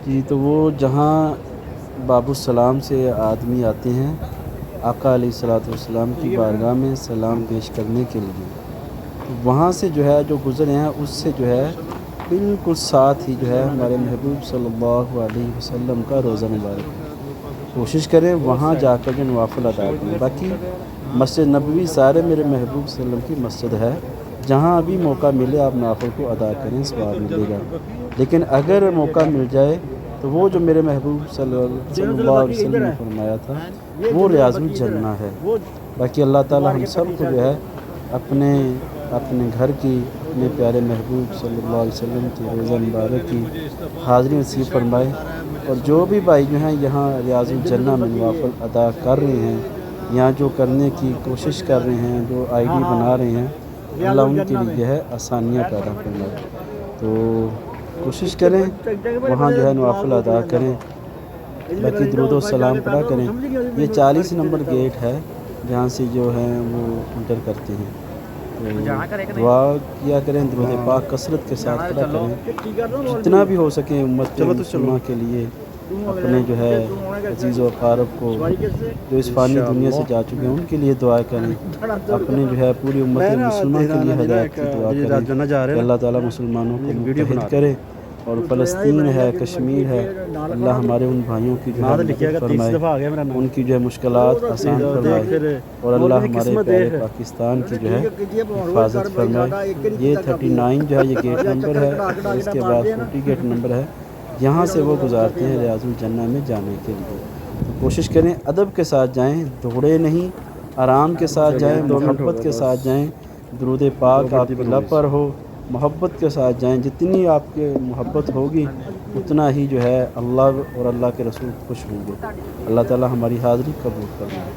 جی تو وہ جہاں باب السلام سے آدمی آتے ہیں آقا علیہ الصلوۃ والسلام کی بارگاہ میں سلام پیش کرنے کے لیے، تو وہاں سے جو ہے جو گزرے ہیں اس سے جو ہے بالکل ساتھ ہی جو ہے ہمارے محبوب صلی اللہ علیہ وسلم کا روزہ مبارک ہے۔ کوشش کریں وہاں جا کر جو نوافل ادا کریں۔ باقی مسجد نبوی سارے میرے محبوب صلی اللہ علیہ وسلم کی مسجد ہے، جہاں ابھی موقع ملے آپ نوافل کو ادا کریں، ثواب ملے گا۔ لیکن اگر موقع مل جائے تو وہ جو میرے محبوب صلی اللہ علیہ وسلم نے فرمایا تھا وہ ریاض الجنہ ہے۔ باقی اللہ تعالی ہم سب کو جو ہے اپنے گھر کی اپنے پیارے محبوب صلی اللہ علیہ وسلم کی روزہ مبارک کی حاضری نصیب فرمائے، اور جو بھی بھائی جو ہیں یہاں ریاض الجنہ میں نوافل ادا کر رہے ہیں یا جو کرنے کی کوشش کر رہے ہیں، جو آئی ڈی بنا رہے ہیں، اللہ ان کے لیے جو ہے آسانیاں پیدا فرمائے۔ تو کوشش کریں وہاں جو ہے نوافل ادا کریں، باقی درود و سلام پڑھا کریں۔ یہ 40 نمبر گیٹ ہے جہاں سے جو ہے وہ انٹر کرتے ہیں، تو دعا کیا کریں، درود پاک کثرت کے ساتھ پڑھا کریں، جتنا بھی ہو سکے امت مسلمہ کے لیے، اپنے جو ہے عزیز و اقارب کو جو اس فانی دنیا سے جا چکے ہیں ان کے لیے دعا کریں، اپنے جو ہے پوری امت مسلمہ کے لیے ہدایت کی دعا کریں کہ اللہ تعالیٰ مسلمانوں کو متحد کرے، اور فلسطین ہے، کشمیر ہے، اللہ ہمارے ان بھائیوں کی جو ہے مدد فرمائے، ان کی جو ہے مشکلات آسان فرمائے، اور اللہ ہمارے پیارے پاکستان کی جو ہے حفاظت فرمائے۔ یہ 39 جو ہے یہ گیٹ نمبر ہے، اور اس کے بعد 40 گیٹ نمبر ہے، یہاں سے وہ گزارتے ہیں ریاض الجنہ میں جانے کے لیے۔ تو کوشش کریں ادب کے ساتھ جائیں، دوڑے نہیں، آرام کے ساتھ جائیں، محبت کے ساتھ جائیں، درود پاک آپ کے لب پر ہو، محبت کے ساتھ جائیں، جتنی آپ کے محبت ہوگی اتنا ہی جو ہے اللہ اور اللہ کے رسول خوش ہوں گے۔ اللہ تعالی ہماری حاضری قبول فرمائے۔